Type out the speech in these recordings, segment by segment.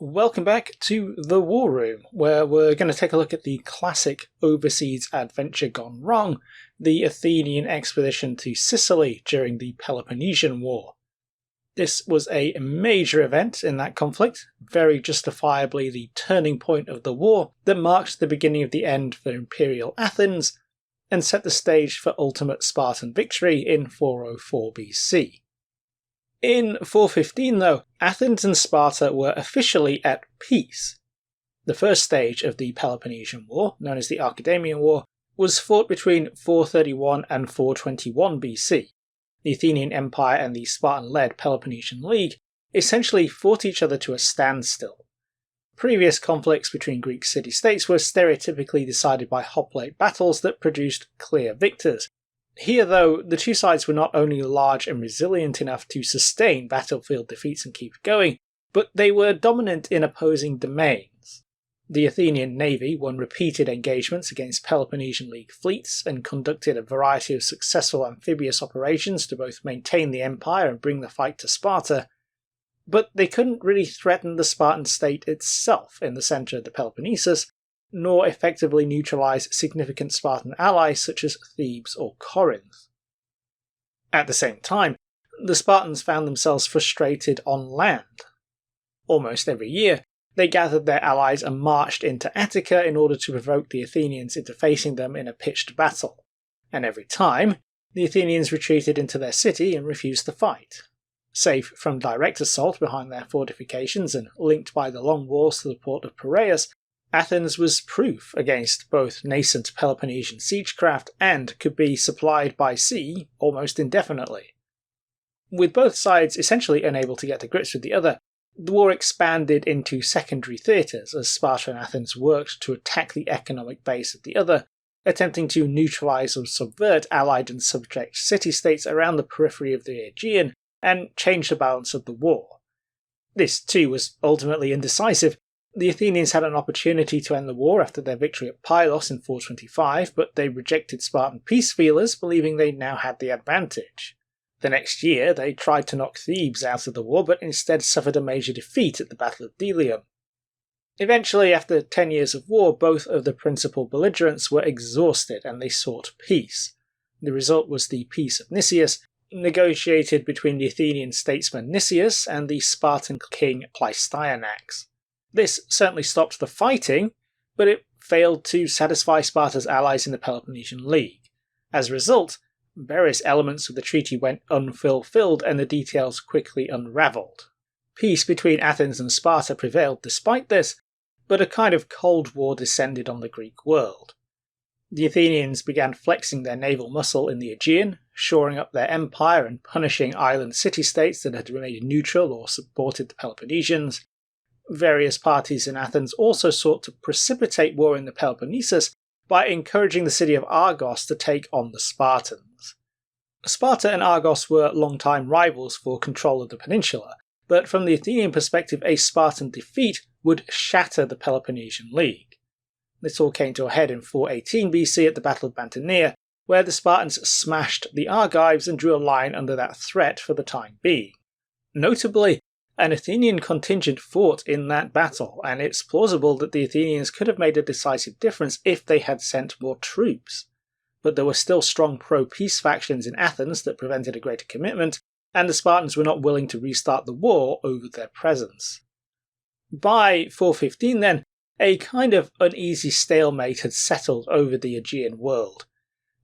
Welcome back to the War Room, where we're going to take a look at the classic overseas adventure gone wrong, the Athenian expedition to Sicily during the Peloponnesian War. This was a major event in that conflict, very justifiably the turning point of the war that marked the beginning of the end for Imperial Athens, and set the stage for ultimate Spartan victory in 404 BC. In 415, though, Athens and Sparta were officially at peace. The first stage of the Peloponnesian War, known as the Archidamian War, was fought between 431 and 421 BC. The Athenian Empire and the Spartan-led Peloponnesian League essentially fought each other to a standstill. Previous conflicts between Greek city-states were stereotypically decided by hoplite battles that produced clear victors. Here, though, the two sides were not only large and resilient enough to sustain battlefield defeats and keep going, but they were dominant in opposing domains. The Athenian navy won repeated engagements against Peloponnesian League fleets and conducted a variety of successful amphibious operations to both maintain the empire and bring the fight to Sparta, but they couldn't really threaten the Spartan state itself in the centre of the Peloponnesus, nor effectively neutralize significant Spartan allies such as Thebes or Corinth. At the same time, the Spartans found themselves frustrated on land. Almost every year, they gathered their allies and marched into Attica in order to provoke the Athenians into facing them in a pitched battle, and every time, the Athenians retreated into their city and refused to fight. Safe from direct assault behind their fortifications and linked by the long walls to the port of Piraeus, Athens was proof against both nascent Peloponnesian siegecraft and could be supplied by sea almost indefinitely. With both sides essentially unable to get to grips with the other, the war expanded into secondary theatres as Sparta and Athens worked to attack the economic base of the other, attempting to neutralise or subvert allied and subject city-states around the periphery of the Aegean and change the balance of the war. This too was ultimately indecisive. The Athenians had an opportunity to end the war after their victory at Pylos in 425, but they rejected Spartan peace feelers, believing they now had the advantage. The next year, they tried to knock Thebes out of the war, but instead suffered a major defeat at the Battle of Delium. Eventually, after 10 years of war, both of the principal belligerents were exhausted and they sought peace. The result was the Peace of Nicias, negotiated between the Athenian statesman Nicias and the Spartan king Pleistyanax. This certainly stopped the fighting, but it failed to satisfy Sparta's allies in the Peloponnesian League. As a result, various elements of the treaty went unfulfilled and the details quickly unravelled. Peace between Athens and Sparta prevailed despite this, but a kind of Cold War descended on the Greek world. The Athenians began flexing their naval muscle in the Aegean, shoring up their empire and punishing island city-states that had remained neutral or supported the Peloponnesians. Various parties in Athens also sought to precipitate war in the Peloponnesus by encouraging the city of Argos to take on the Spartans. Sparta and Argos were long-time rivals for control of the peninsula, but from the Athenian perspective, a Spartan defeat would shatter the Peloponnesian League. This all came to a head in 418 BC at the Battle of Mantinea, where the Spartans smashed the Argives and drew a line under that threat for the time being. Notably, an Athenian contingent fought in that battle, and it's plausible that the Athenians could have made a decisive difference if they had sent more troops. But there were still strong pro-peace factions in Athens that prevented a greater commitment, and the Spartans were not willing to restart the war over their presence. By 415 then, a kind of uneasy stalemate had settled over the Aegean world.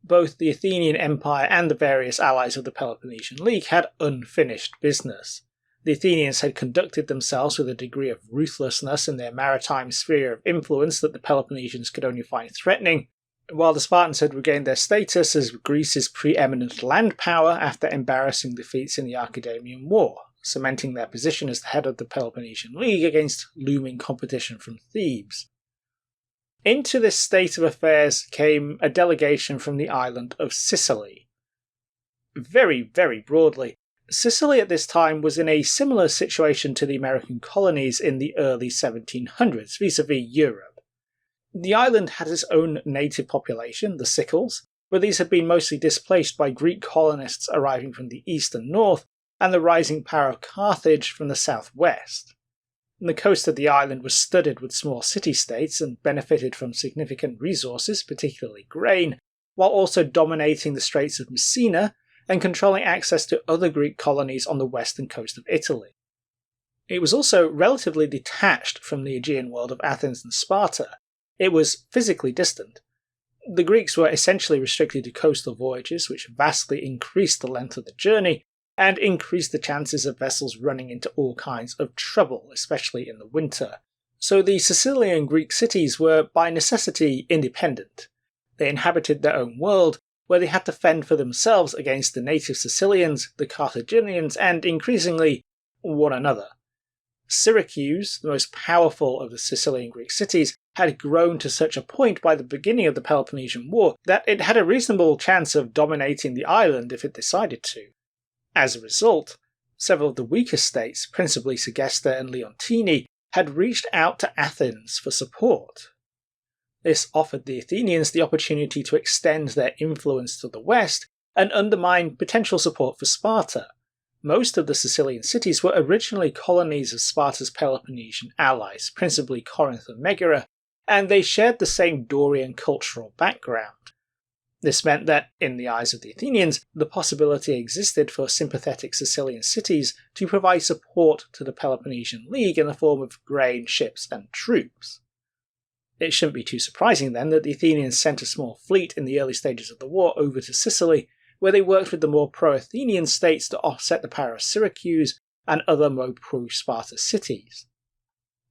Both the Athenian Empire and the various allies of the Peloponnesian League had unfinished business. The Athenians had conducted themselves with a degree of ruthlessness in their maritime sphere of influence that the Peloponnesians could only find threatening, while the Spartans had regained their status as Greece's preeminent land power after embarrassing defeats in the Archidamian War, cementing their position as the head of the Peloponnesian League against looming competition from Thebes. Into this state of affairs came a delegation from the island of Sicily. Very, very broadly, Sicily at this time was in a similar situation to the American colonies in the early 1700s, vis-à-vis Europe. The island had its own native population, the Sicels, but these had been mostly displaced by Greek colonists arriving from the east and north, and the rising power of Carthage from the southwest. The coast of the island was studded with small city-states and benefited from significant resources, particularly grain, while also dominating the Straits of Messina and controlling access to other Greek colonies on the western coast of Italy. It was also relatively detached from the Aegean world of Athens and Sparta. It was physically distant. The Greeks were essentially restricted to coastal voyages, which vastly increased the length of the journey and increased the chances of vessels running into all kinds of trouble, especially in the winter. So the Sicilian Greek cities were by necessity independent. They inhabited their own world, where they had to fend for themselves against the native Sicilians, the Carthaginians, and increasingly one another. Syracuse, the most powerful of the Sicilian Greek cities, had grown to such a point by the beginning of the Peloponnesian War that it had a reasonable chance of dominating the island if it decided to. As a result, several of the weaker states, principally Segesta and Leontini, had reached out to Athens for support. This offered the Athenians the opportunity to extend their influence to the west and undermine potential support for Sparta. Most of the Sicilian cities were originally colonies of Sparta's Peloponnesian allies, principally Corinth and Megara, and they shared the same Dorian cultural background. This meant that, in the eyes of the Athenians, the possibility existed for sympathetic Sicilian cities to provide support to the Peloponnesian League in the form of grain, ships, and troops. It shouldn't be too surprising then that the Athenians sent a small fleet in the early stages of the war over to Sicily, where they worked with the more pro-Athenian states to offset the power of Syracuse and other more pro-Sparta cities.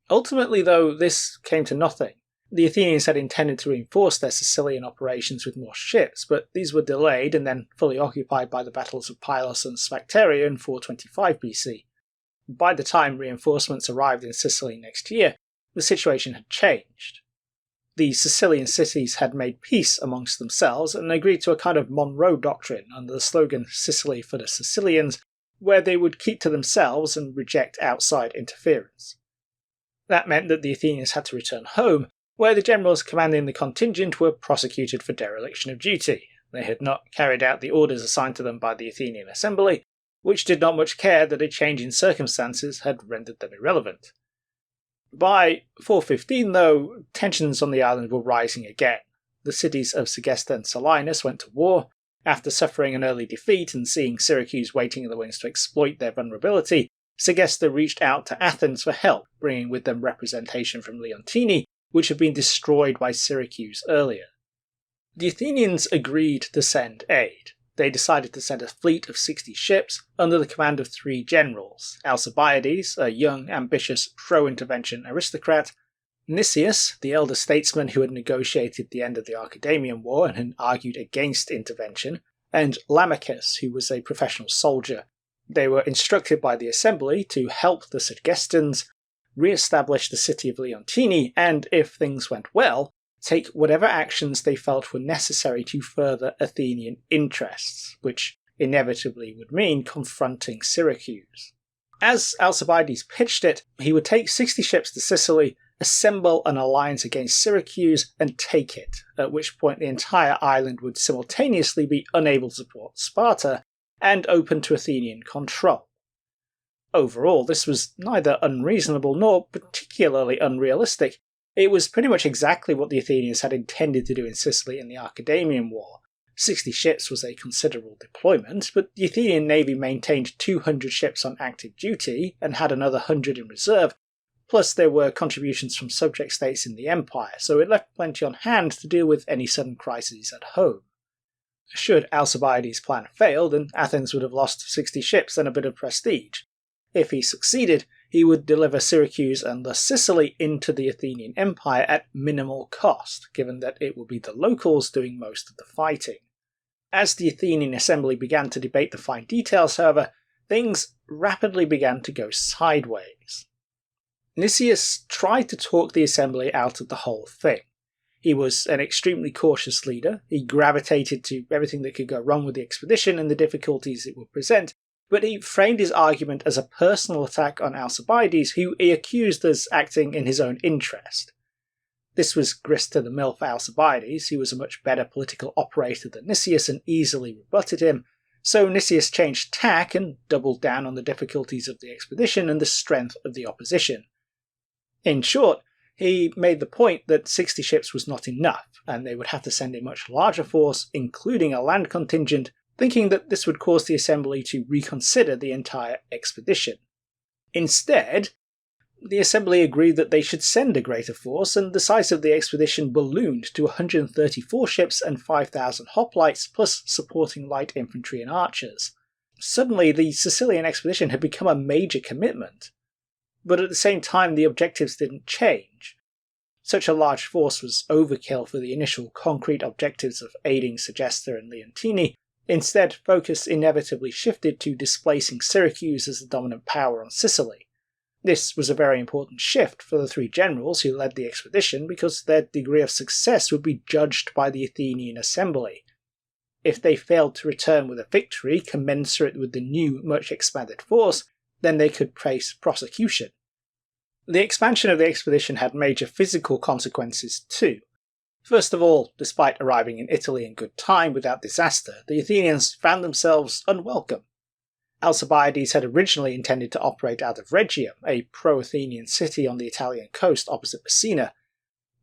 Ultimately, though, this came to nothing. The Athenians had intended to reinforce their Sicilian operations with more ships, but these were delayed and then fully occupied by the battles of Pylos and Sphacteria in 425 BC. By the time reinforcements arrived in Sicily next year, the situation had changed. The Sicilian cities had made peace amongst themselves and agreed to a kind of Monroe Doctrine under the slogan Sicily for the Sicilians, where they would keep to themselves and reject outside interference. That meant that the Athenians had to return home, where the generals commanding the contingent were prosecuted for dereliction of duty. They had not carried out the orders assigned to them by the Athenian assembly, which did not much care that a change in circumstances had rendered them irrelevant. By 415, though, tensions on the island were rising again. The cities of Segesta and Selinus went to war. After suffering an early defeat and seeing Syracuse waiting in the wings to exploit their vulnerability, Segesta reached out to Athens for help, bringing with them representation from Leontini, which had been destroyed by Syracuse earlier. The Athenians agreed to send aid. They decided to send a fleet of 60 ships under the command of 3 generals: Alcibiades, a young, ambitious, pro-intervention aristocrat; Nicias, the elder statesman who had negotiated the end of the Archidamian War and had argued against intervention; and Lamachus, who was a professional soldier. They were instructed by the assembly to help the Segestans re-establish the city of Leontini and, if things went well, take whatever actions they felt were necessary to further Athenian interests, which inevitably would mean confronting Syracuse. As Alcibiades pitched it, he would take 60 ships to Sicily, assemble an alliance against Syracuse, and take it, at which point the entire island would simultaneously be unable to support Sparta and open to Athenian control. Overall, this was neither unreasonable nor particularly unrealistic. It was pretty much exactly what the Athenians had intended to do in Sicily in the Archidamian War. 60 ships was a considerable deployment, but the Athenian navy maintained 200 ships on active duty and had another 100 in reserve, plus there were contributions from subject states in the empire, so it left plenty on hand to deal with any sudden crises at home. Should Alcibiades' plan fail, then Athens would have lost 60 ships and a bit of prestige. If he succeeded, he would deliver Syracuse and thus Sicily into the Athenian Empire at minimal cost, given that it would be the locals doing most of the fighting. As the Athenian assembly began to debate the fine details, however, things rapidly began to go sideways. Nicias tried to talk the assembly out of the whole thing. He was an extremely cautious leader. He gravitated to everything that could go wrong with the expedition and the difficulties it would present, but he framed his argument as a personal attack on Alcibiades, who he accused as acting in his own interest. This was grist to the mill for Alcibiades, who was a much better political operator than Nicias and easily rebutted him, so Nicias changed tack and doubled down on the difficulties of the expedition and the strength of the opposition. In short, he made the point that 60 ships was not enough, and they would have to send a much larger force, including a land contingent, thinking that this would cause the assembly to reconsider the entire expedition. Instead, the assembly agreed that they should send a greater force, and the size of the expedition ballooned to 134 ships and 5,000 hoplites, plus supporting light infantry and archers. Suddenly, the Sicilian expedition had become a major commitment. But at the same time, the objectives didn't change. Such a large force was overkill for the initial concrete objectives of aiding Segesta and Leontini. Instead, focus inevitably shifted to displacing Syracuse as the dominant power on Sicily. This was a very important shift for the three generals who led the expedition because their degree of success would be judged by the Athenian assembly. If they failed to return with a victory commensurate with the new, much expanded force, then they could face prosecution. The expansion of the expedition had major physical consequences too. First of all, despite arriving in Italy in good time without disaster, the Athenians found themselves unwelcome. Alcibiades had originally intended to operate out of Rhegium, a pro-Athenian city on the Italian coast opposite Messina.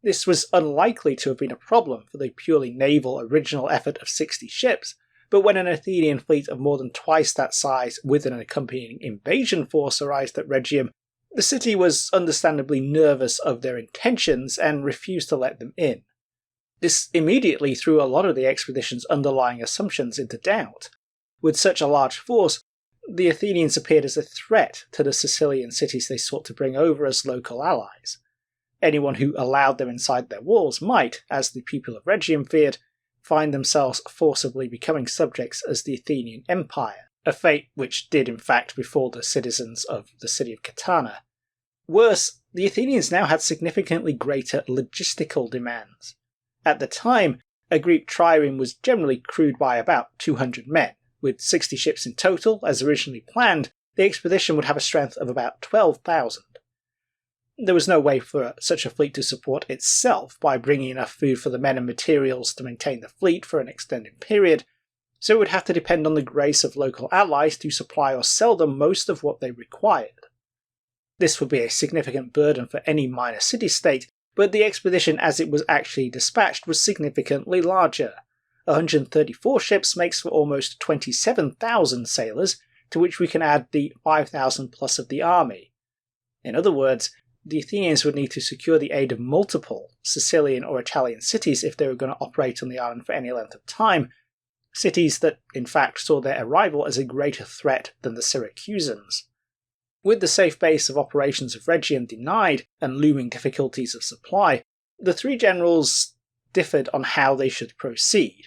This was unlikely to have been a problem for the purely naval original effort of 60 ships, but when an Athenian fleet of more than twice that size with an accompanying invasion force arrived at Rhegium, the city was understandably nervous of their intentions and refused to let them in. This immediately threw a lot of the expedition's underlying assumptions into doubt. With such a large force, the Athenians appeared as a threat to the Sicilian cities they sought to bring over as local allies. Anyone who allowed them inside their walls might, as the people of Rhegium feared, find themselves forcibly becoming subjects as the Athenian Empire, a fate which did in fact befall the citizens of the city of Catana. Worse, the Athenians now had significantly greater logistical demands. At the time, a Greek trireme was generally crewed by about 200 men. With 60 ships in total, as originally planned, the expedition would have a strength of about 12,000. There was no way for such a fleet to support itself by bringing enough food for the men and materials to maintain the fleet for an extended period, so it would have to depend on the grace of local allies to supply or sell them most of what they required. This would be a significant burden for any minor city-state, but the expedition as it was actually dispatched was significantly larger. 134 ships makes for almost 27,000 sailors, to which we can add the 5,000 plus of the army. In other words, the Athenians would need to secure the aid of multiple Sicilian or Italian cities if they were going to operate on the island for any length of time, cities that in fact saw their arrival as a greater threat than the Syracusans. With the safe base of operations of Rhegium denied and looming difficulties of supply, the three generals differed on how they should proceed.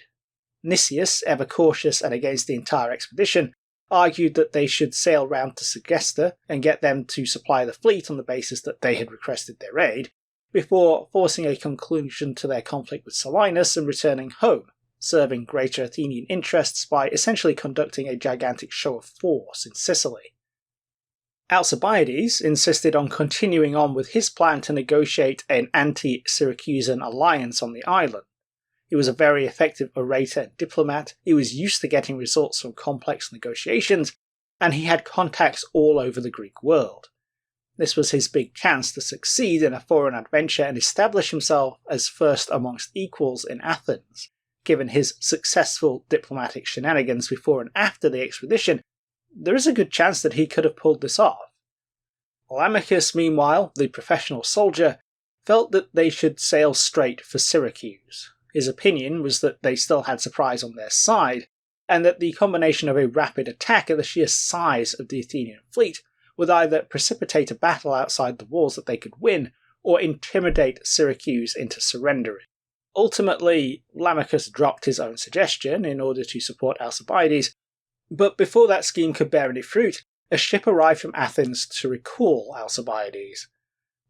Nicias, ever cautious and against the entire expedition, argued that they should sail round to Segesta and get them to supply the fleet on the basis that they had requested their aid, before forcing a conclusion to their conflict with Silenus and returning home, serving greater Athenian interests by essentially conducting a gigantic show of force in Sicily. Alcibiades insisted on continuing on with his plan to negotiate an anti-Syracusan alliance on the island. He was a very effective orator and diplomat, he was used to getting results from complex negotiations, and he had contacts all over the Greek world. This was his big chance to succeed in a foreign adventure and establish himself as first amongst equals in Athens. Given his successful diplomatic shenanigans before and after the expedition, there is a good chance that he could have pulled this off. Lamachus, meanwhile, the professional soldier, felt that they should sail straight for Syracuse. His opinion was that they still had surprise on their side, and that the combination of a rapid attack and the sheer size of the Athenian fleet would either precipitate a battle outside the walls that they could win, or intimidate Syracuse into surrendering. Ultimately, Lamachus dropped his own suggestion in order to support Alcibiades, but before that scheme could bear any fruit, a ship arrived from Athens to recall Alcibiades.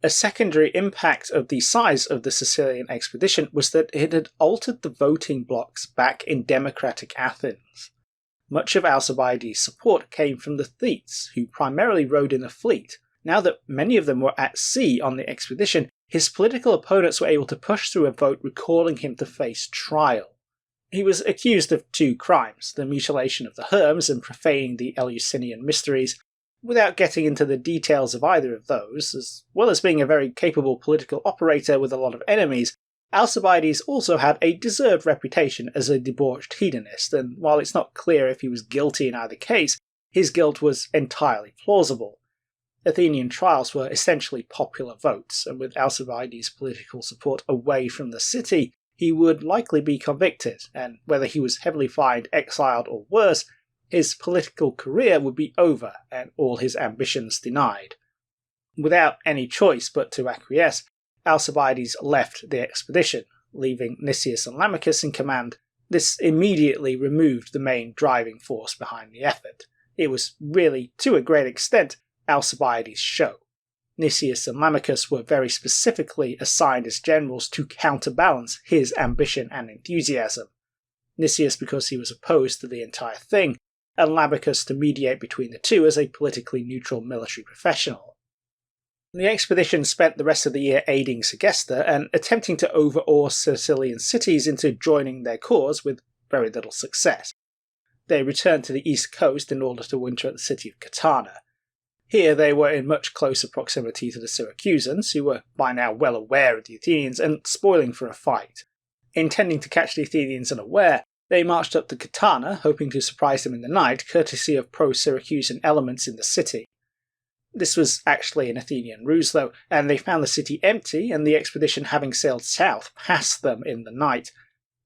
A secondary impact of the size of the Sicilian expedition was that it had altered the voting blocks back in democratic Athens. Much of Alcibiades' support came from the Thetes, who primarily rode in the fleet. Now that many of them were at sea on the expedition, his political opponents were able to push through a vote recalling him to face trial. He was accused of two crimes, the mutilation of the Herms and profaning the Eleusinian mysteries, Without getting into the details of either of those, as well as being a very capable political operator with a lot of enemies, Alcibiades also had a deserved reputation as a debauched hedonist, and while it's not clear if he was guilty in either case, his guilt was entirely plausible. Athenian trials were essentially popular votes, and with Alcibiades' political support away from the city, he would likely be convicted, and whether he was heavily fined, exiled, or worse, his political career would be over and all his ambitions denied. Without any choice but to acquiesce, Alcibiades left the expedition, leaving Nicias and Lamachus in command. This immediately removed the main driving force behind the effort. It was really, to a great extent, Alcibiades' show. Nicias and Lamachus were very specifically assigned as generals to counterbalance his ambition and enthusiasm. Nicias because he was opposed to the entire thing, and Lamachus to mediate between the two as a politically neutral military professional. The expedition spent the rest of the year aiding Segesta and attempting to overawe Sicilian cities into joining their cause with very little success. They returned to the east coast in order to winter at the city of Catana. Here they were in much closer proximity to the Syracusans, who were by now well aware of the Athenians and spoiling for a fight. Intending to catch the Athenians unaware, they marched up to Catana, hoping to surprise them in the night, courtesy of pro-Syracusan elements in the city. This was actually an Athenian ruse, though, and they found the city empty, and the expedition having sailed south passed them in the night.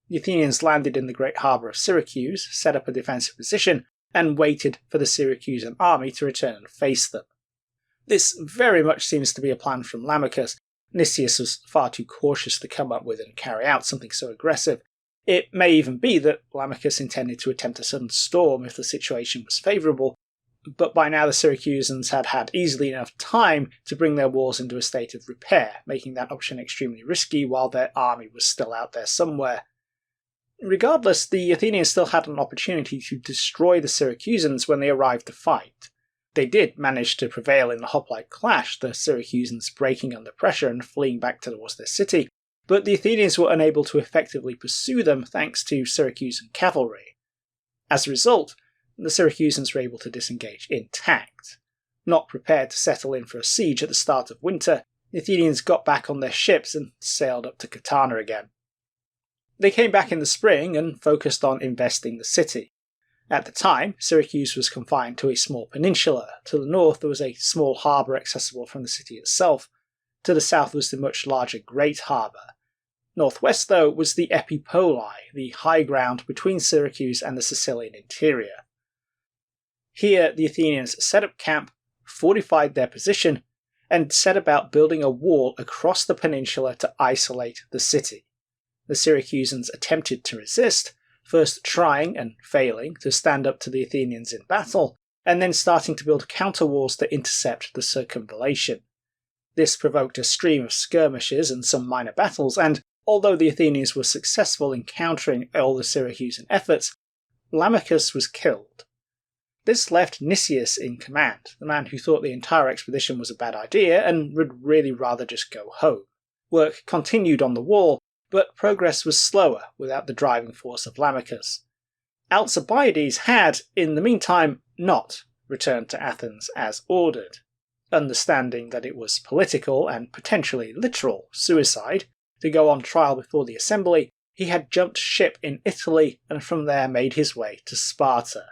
The Athenians landed in the great harbour of Syracuse, set up a defensive position, and waited for the Syracusan army to return and face them. This very much seems to be a plan from Lamachus. Nicias was far too cautious to come up with and carry out something so aggressive. It may even be that Lamachus intended to attempt a sudden storm if the situation was favourable, but by now the Syracusans had had easily enough time to bring their walls into a state of repair, making that option extremely risky while their army was still out there somewhere. Regardless, the Athenians still had an opportunity to destroy the Syracusans when they arrived to fight. They did manage to prevail in the hoplite clash, the Syracusans breaking under pressure and fleeing back towards their city, but the Athenians were unable to effectively pursue them thanks to Syracusan cavalry. As a result, the Syracusans were able to disengage intact. Not prepared to settle in for a siege at the start of winter, the Athenians got back on their ships and sailed up to Catana again. They came back in the spring and focused on investing the city. At the time, Syracuse was confined to a small peninsula. To the north there was a small harbour accessible from the city itself. To the south was the much larger Great Harbour. Northwest, though, was the Epipoli, the high ground between Syracuse and the Sicilian interior. Here the Athenians set up camp, fortified their position, and set about building a wall across the peninsula to isolate the city. The Syracusans attempted to resist, first trying and failing to stand up to the Athenians in battle, and then starting to build counter-walls to intercept the circumvallation. This provoked a stream of skirmishes and some minor battles, and although the Athenians were successful in countering all the Syracusan efforts, Lamachus was killed. This left Nicias in command, the man who thought the entire expedition was a bad idea and would really rather just go home. Work continued on the wall, but progress was slower without the driving force of Lamachus. Alcibiades had, in the meantime, not returned to Athens as ordered. Understanding that it was political and potentially literal suicide to go on trial before the assembly, he had jumped ship in Italy and from there made his way to Sparta.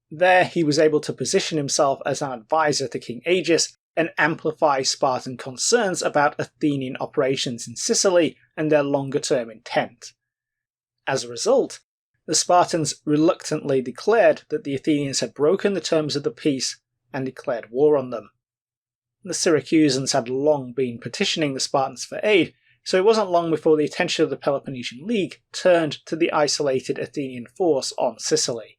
There he was able to position himself as an advisor to King Agis and amplify Spartan concerns about Athenian operations in Sicily and their longer-term intent. As a result, the Spartans reluctantly declared that the Athenians had broken the terms of the peace and declared war on them. The Syracusans had long been petitioning the Spartans for aid, so it wasn't long before the attention of the Peloponnesian League turned to the isolated Athenian force on Sicily.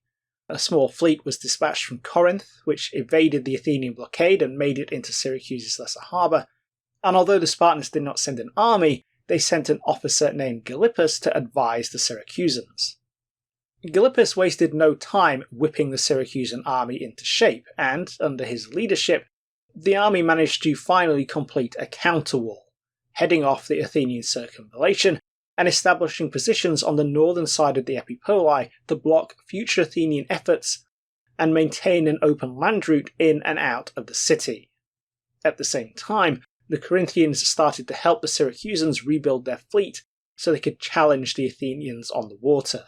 A small fleet was dispatched from Corinth, which evaded the Athenian blockade and made it into Syracuse's lesser harbour, and although the Spartans did not send an army, they sent an officer named Gylippus to advise the Syracusans. Gylippus wasted no time whipping the Syracusan army into shape, and, under his leadership, the army managed to finally complete a counterwall, heading off the Athenian circumvallation and establishing positions on the northern side of the Epipoli to block future Athenian efforts and maintain an open land route in and out of the city. At the same time, the Corinthians started to help the Syracusans rebuild their fleet so they could challenge the Athenians on the water.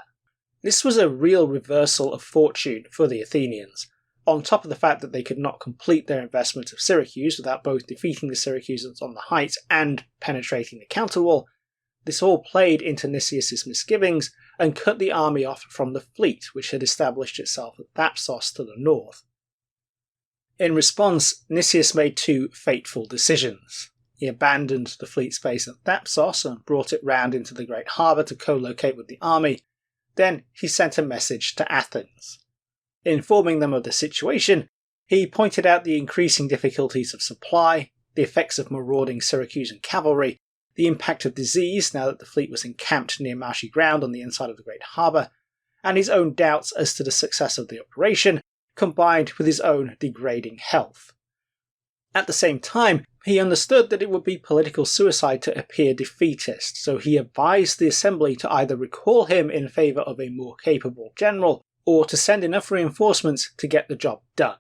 This was a real reversal of fortune for the Athenians. On top of the fact that they could not complete their investment of Syracuse without both defeating the Syracusans on the heights and penetrating the counterwall, this all played into Nicias' misgivings and cut the army off from the fleet which had established itself at Thapsos to the north. In response, Nicias made two fateful decisions. He abandoned the fleet space at Thapsos and brought it round into the great harbour to co-locate with the army. Then he sent a message to Athens. Informing them of the situation, he pointed out the increasing difficulties of supply, the effects of marauding Syracusan cavalry, the impact of disease now that the fleet was encamped near marshy ground on the inside of the great harbour, and his own doubts as to the success of the operation, combined with his own degrading health. At the same time, he understood that it would be political suicide to appear defeatist, so he advised the assembly to either recall him in favour of a more capable general, or to send enough reinforcements to get the job done.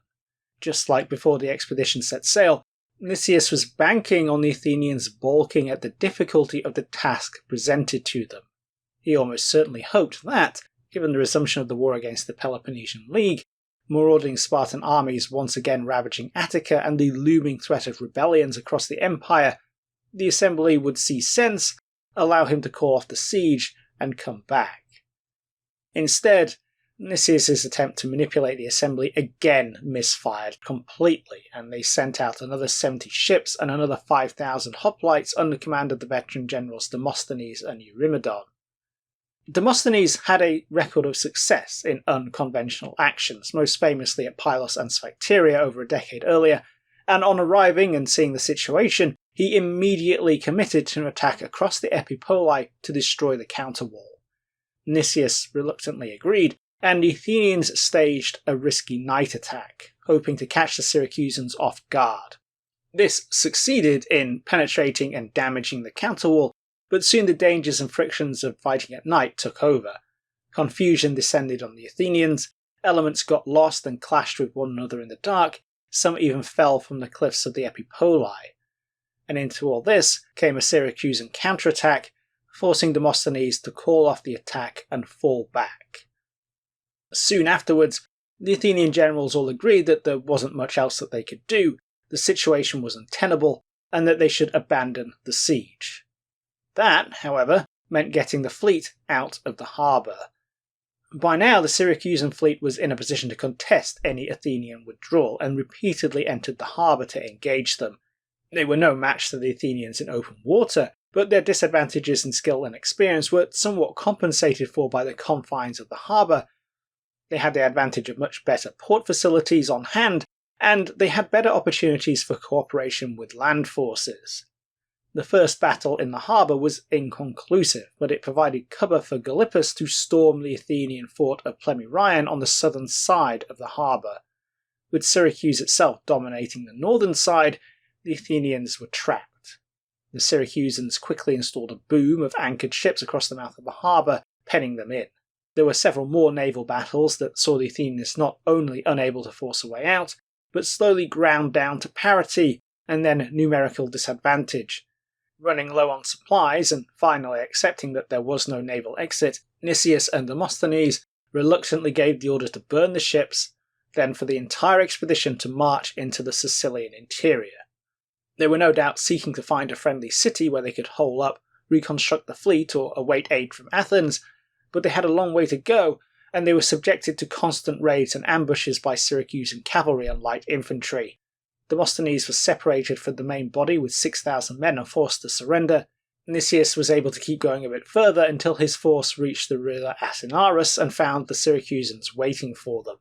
Just like before the expedition set sail, Nicias was banking on the Athenians balking at the difficulty of the task presented to them. He almost certainly hoped that, given the resumption of the war against the Peloponnesian League, marauding Spartan armies once again ravaging Attica and the looming threat of rebellions across the empire, the assembly would see sense, allow him to call off the siege, and come back. Instead, Nicias' attempt to manipulate the assembly again misfired completely, and they sent out another 70 ships and another 5,000 hoplites under command of the veteran generals Demosthenes and Eurymedon. Demosthenes had a record of success in unconventional actions, most famously at Pylos and Sphacteria over a decade earlier, and on arriving and seeing the situation, he immediately committed to an attack across the Epipolae to destroy the counterwall. Nicias reluctantly agreed, and the Athenians staged a risky night attack, hoping to catch the Syracusans off guard. This succeeded in penetrating and damaging the counterwall, but soon the dangers and frictions of fighting at night took over. Confusion descended on the Athenians, elements got lost and clashed with one another in the dark, some even fell from the cliffs of the Epipolae. And into all this came a Syracusan counterattack, forcing Demosthenes to call off the attack and fall back. Soon afterwards, the Athenian generals all agreed that there wasn't much else that they could do, the situation was untenable, and that they should abandon the siege. That, however, meant getting the fleet out of the harbour. By now, the Syracusan fleet was in a position to contest any Athenian withdrawal, and repeatedly entered the harbour to engage them. They were no match to the Athenians in open water, but their disadvantages in skill and experience were somewhat compensated for by the confines of the harbour. They had the advantage of much better port facilities on hand, and they had better opportunities for cooperation with land forces. The first battle in the harbour was inconclusive, but it provided cover for Gylippus to storm the Athenian fort of Plemmyrion on the southern side of the harbour. With Syracuse itself dominating the northern side, the Athenians were trapped. The Syracusans quickly installed a boom of anchored ships across the mouth of the harbour, penning them in. There were several more naval battles that saw the Athenians not only unable to force a way out, but slowly ground down to parity and then numerical disadvantage. Running low on supplies, and finally accepting that there was no naval exit, Nicias and Demosthenes reluctantly gave the order to burn the ships, then for the entire expedition to march into the Sicilian interior. They were no doubt seeking to find a friendly city where they could hole up, reconstruct the fleet, or await aid from Athens, but they had a long way to go, and they were subjected to constant raids and ambushes by Syracusan cavalry and light infantry. Demosthenes was separated from the main body with 6,000 men and forced to surrender. Nicias was able to keep going a bit further until his force reached the river Asinarus and found the Syracusans waiting for them.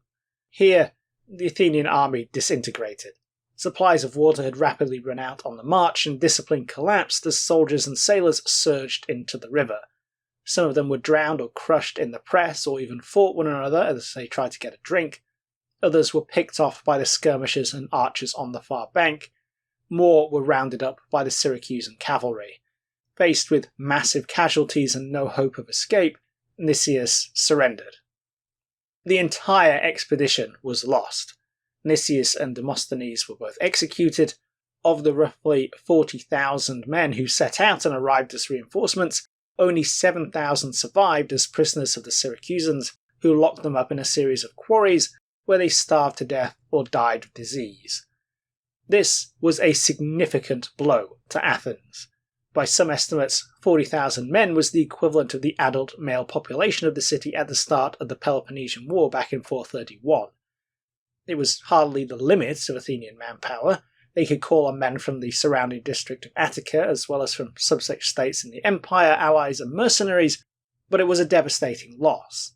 Here, the Athenian army disintegrated. Supplies of water had rapidly run out on the march, and discipline collapsed as soldiers and sailors surged into the river. Some of them were drowned or crushed in the press, or even fought one another as they tried to get a drink. Others were picked off by the skirmishers and archers on the far bank. More were rounded up by the Syracusan cavalry. Faced with massive casualties and no hope of escape, Nicias surrendered. The entire expedition was lost. Nicias and Demosthenes were both executed. Of the roughly 40,000 men who set out and arrived as reinforcements, only 7,000 survived as prisoners of the Syracusans, who locked them up in a series of quarries where they starved to death or died of disease. This was a significant blow to Athens. By some estimates, 40,000 men was the equivalent of the adult male population of the city at the start of the Peloponnesian War back in 431. It was hardly the limit of Athenian manpower. They could call on men from the surrounding district of Attica, as well as from subject states in the empire, allies and mercenaries, but it was a devastating loss.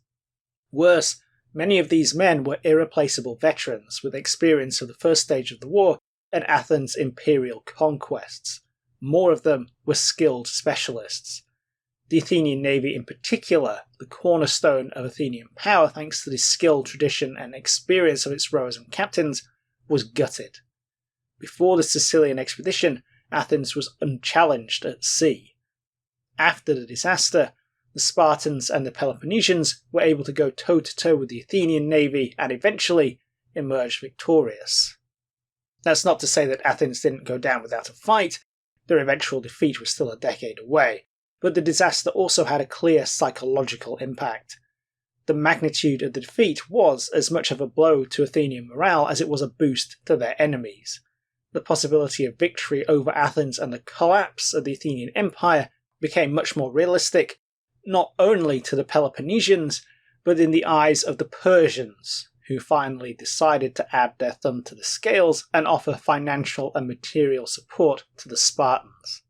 Worse, many of these men were irreplaceable veterans with experience of the first stage of the war and Athens' imperial conquests. More of them were skilled specialists. The Athenian navy in particular, the cornerstone of Athenian power thanks to the skill, tradition and experience of its rowers and captains, was gutted. Before the Sicilian expedition, Athens was unchallenged at sea. After the disaster, the Spartans and the Peloponnesians were able to go toe-to-toe with the Athenian navy and eventually emerge victorious. That's not to say that Athens didn't go down without a fight. Their eventual defeat was still a decade away, but the disaster also had a clear psychological impact. The magnitude of the defeat was as much of a blow to Athenian morale as it was a boost to their enemies. The possibility of victory over Athens and the collapse of the Athenian Empire became much more realistic, not only to the Peloponnesians, but in the eyes of the Persians, who finally decided to add their thumb to the scales and offer financial and material support to the Spartans.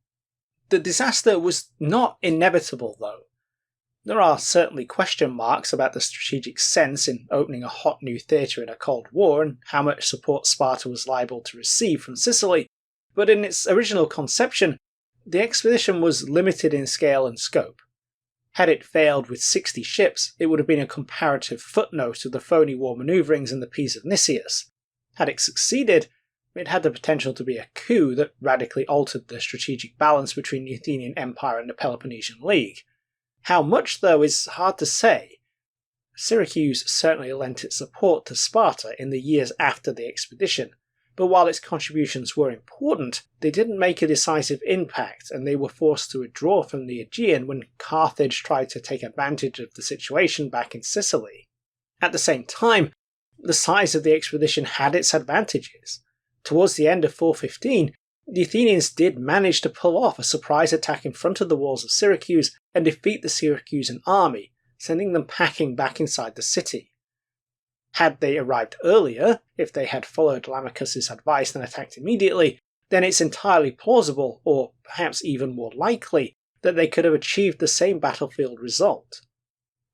The disaster was not inevitable, though. There are certainly question marks about the strategic sense in opening a hot new theatre in a Cold War and how much support Sparta was liable to receive from Sicily, but in its original conception, the expedition was limited in scale and scope. Had it failed with 60 ships, it would have been a comparative footnote of the phony war manoeuvrings in the Peace of Nicias. Had it succeeded, it had the potential to be a coup that radically altered the strategic balance between the Athenian Empire and the Peloponnesian League. How much, though, is hard to say. Syracuse certainly lent its support to Sparta in the years after the expedition, but while its contributions were important, they didn't make a decisive impact, and they were forced to withdraw from the Aegean when Carthage tried to take advantage of the situation back in Sicily. At the same time, the size of the expedition had its advantages. Towards the end of 415, the Athenians did manage to pull off a surprise attack in front of the walls of Syracuse and defeat the Syracusan army, sending them packing back inside the city. Had they arrived earlier, if they had followed Lamachus's advice and attacked immediately, then it's entirely plausible, or perhaps even more likely, that they could have achieved the same battlefield result.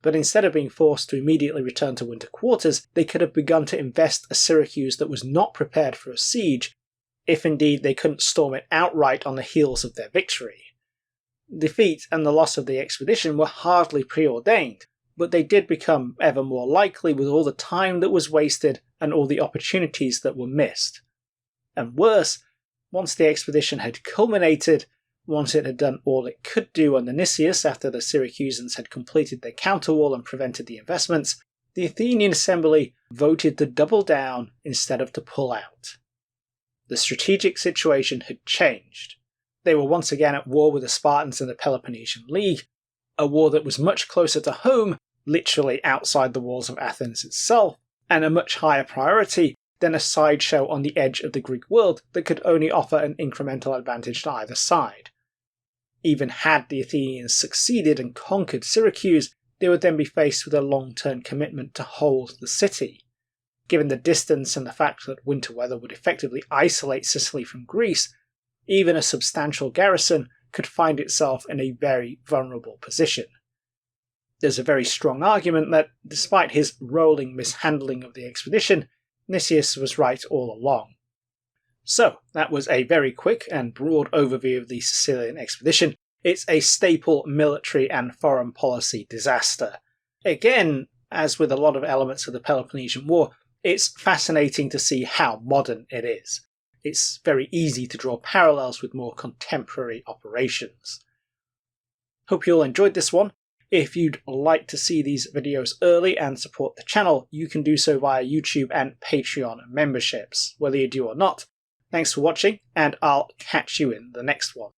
But instead of being forced to immediately return to winter quarters, they could have begun to invest a Syracuse that was not prepared for a siege, if indeed they couldn't storm it outright on the heels of their victory. Defeat and the loss of the expedition were hardly preordained, but they did become ever more likely with all the time that was wasted and all the opportunities that were missed. And worse, once the expedition had culminated, once it had done all it could do under Nicias after the Syracusans had completed their counterwall and prevented the investments, the Athenian assembly voted to double down instead of to pull out. The strategic situation had changed. They were once again at war with the Spartans and the Peloponnesian League, a war that was much closer to home, literally outside the walls of Athens itself, and a much higher priority than a sideshow on the edge of the Greek world that could only offer an incremental advantage to either side. Even had the Athenians succeeded and conquered Syracuse, they would then be faced with a long-term commitment to hold the city. Given the distance and the fact that winter weather would effectively isolate Sicily from Greece, even a substantial garrison could find itself in a very vulnerable position. There's a very strong argument that, despite his rolling mishandling of the expedition, Nicias was right all along. So, that was a very quick and broad overview of the Sicilian expedition. It's a staple military and foreign policy disaster. Again, as with a lot of elements of the Peloponnesian War, it's fascinating to see how modern it is. It's very easy to draw parallels with more contemporary operations. Hope you all enjoyed this one. If you'd like to see these videos early and support the channel, you can do so via YouTube and Patreon memberships. Whether you do or not, thanks for watching, and I'll catch you in the next one.